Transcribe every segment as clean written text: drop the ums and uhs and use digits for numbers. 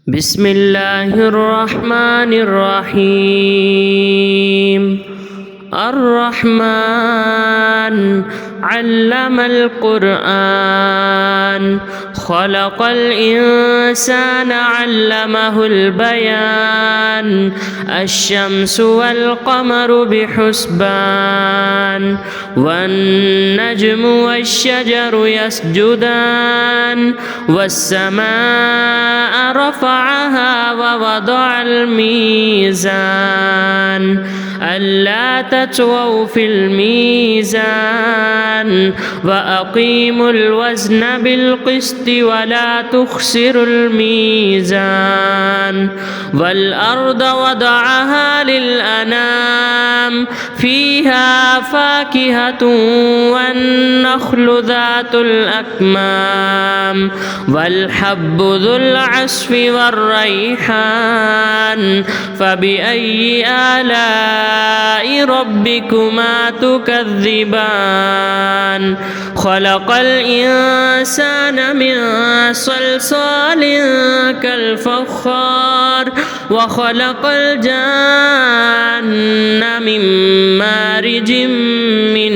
بسم الله الرحمن الرحيم الرحمن علم القرآن خلق الإنسان علمه البيان الشمس والقمر بحسبان والنجم والشجر يسجدان والسماء رفعها ووضع الميزان ألا تطغوا في الميزان وأقيموا الوزن بالقسط ولا تخسروا الميزان والأرض وضعها للأنام فيها فاكهة والنخل ذات الأكمام والحب ذو العصف والريحان فبأي آلاء ربكما تكذبان خلق الإنسان من صلصال كالفخار وخلق الجن من مارج من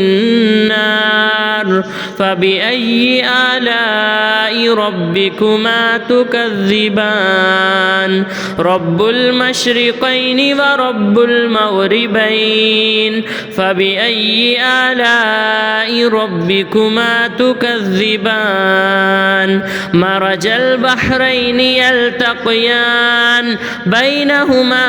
نار فبأي آلاء ربكما تكذبان رب المشرقين ورب المغربين فبأي آلاء ربكما تكذبان مرج البحرين يلتقيان بينهما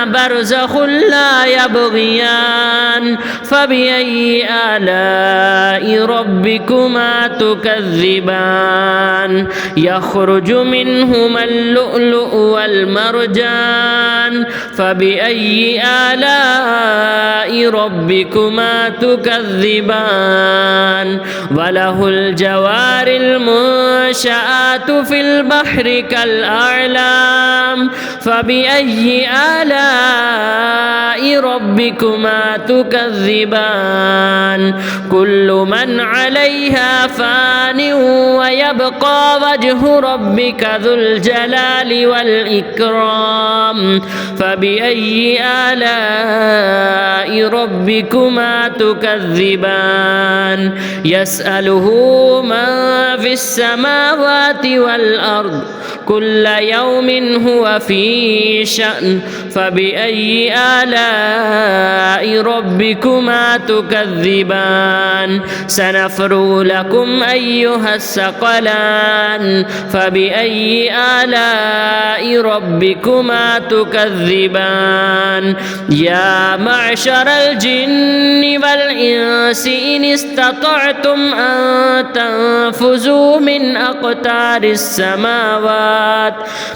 برزخ لا يبغيان فبأي آلاء ربكما تكذبان يخرج منهما اللؤلؤ والمرجان فبأي آلاء ربكما تكذبان وله الجوار المنشآت في البحر كالأعلام فبأي آلاء ربكما تكذبان كل من عليها فان ويبقى وجه ربك ذو الجلال والإكرام فبأي آلاء ربكما تكذبان يسأله من في السماوات والأرض كل يوم هو في شأن فبأي آلاء ربكما تكذبان سنفرغ لكم أيها الثقلان فبأي آلاء ربكما تكذبان يا معشر الجن والإنس إن استطعتم أن تنفذوا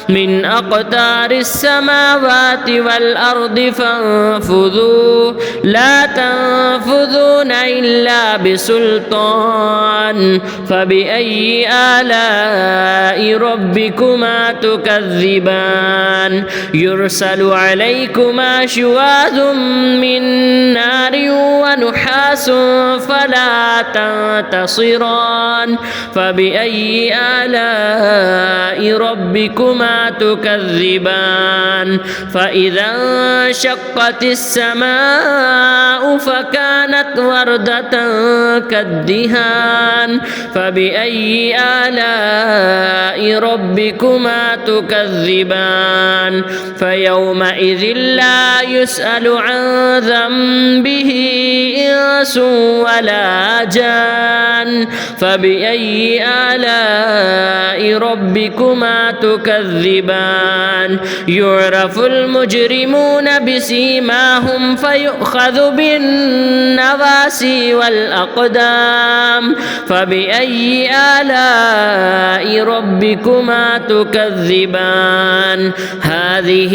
من أقطار السماوات والأرض فانفذوا لا تنفذون إلا بسلطان فبأي آلاء ربكما تكذبان يرسل عليكما شواظ من نار ونحاس فلا تنتصران فبأي آلاء ربكما تكذبان فإذا انشقت السماء فكانت وردة كالدهان فبأي آلاء ربكما تكذبان فيومئذ لا يسأل عن ذنبه إنس ولا جان فبأي آلاء ربكما تكذبان يعرف المجرمون بسيماهم فيؤخذ بالنواسي والأقدام فبأي آلاء ربكما تكذبان هذه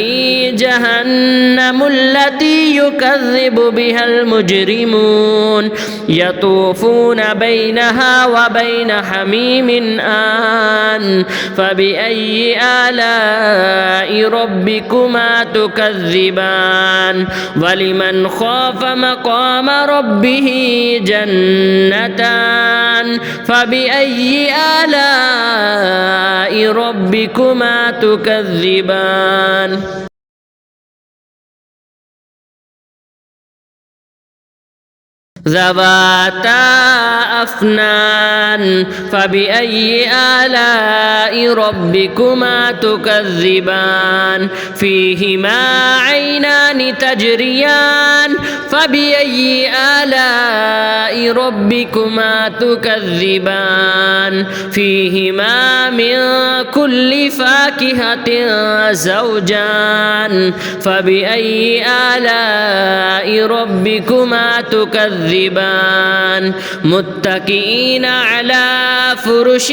جهنم التي يكذب بها المجرمون يطوفون بينها وبين حميم آن فبأي آلاء ربكما تكذبان ولمن خاف مقام ربه جنتان جنتان فبأي آلاء ربكما تكذبان ذواتا أفنان فبأي آلاء ربكما تكذبان فيهما عينان تجريان فبأي آلاء ربكما تكذبان فيهما من كل فاكهة زوجان فبأي آلاء ربكما تكذبان متكئين على فرش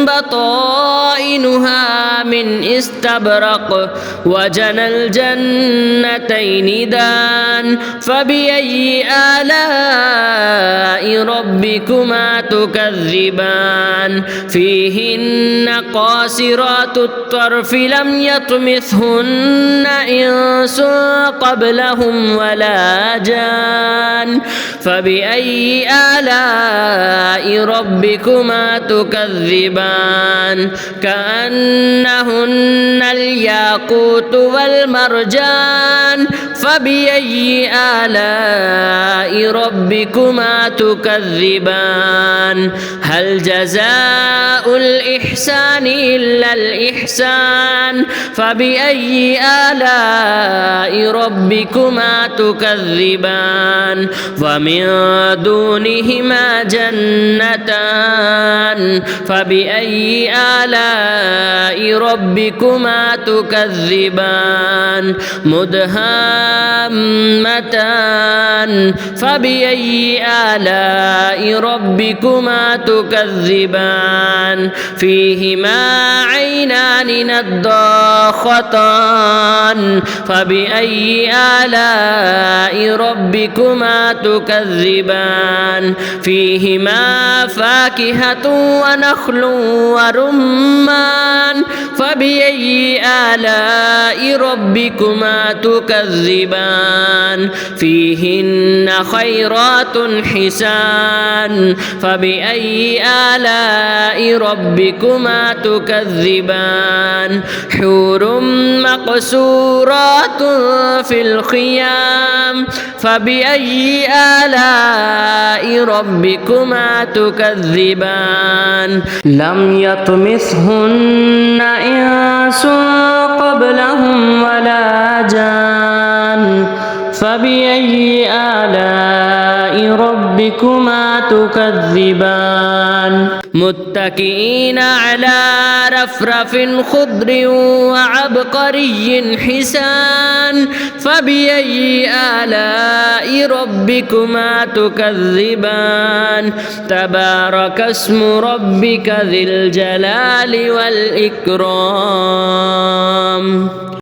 بطائنها من استبرق وجنى الجنتين دان فبأي آلاء ربكما تكذبان فيهن قاصرات الطرف لم يطمثهن إنس قبلهم ولا جان فبأي آلاء ربكما تكذبان كأنهن الياقوت والمرجان فبأي آلاء ربكما تكذبان هل جزاء الإحسان إلا الإحسان فبأي آلاء ربكما تكذبان ومن دونهما جنتان فبأي آلاء ربكما تكذبان مدهامتان فبأي آلاء ربكما تكذبان فيهما عينان نضاختان فبأي آلاء ربكما تكذبان فيهما فاكهة ونخل ورمان فبأي آلاء ربكما تكذبان فيهن خيرات حسان فبأي آلاء ربكما تكذبان حور مقصورات في الخيام فبأي آلاء ربكما تكذبان لم يطمثهن إنس قبلهم ولا جان فبأي آلاء ربكما تكذبان متكئين على رفرف خضر وعبقري حسان فبأي آلاء ربكما تكذبان تبارك اسم ربك ذي الجلال والإكرام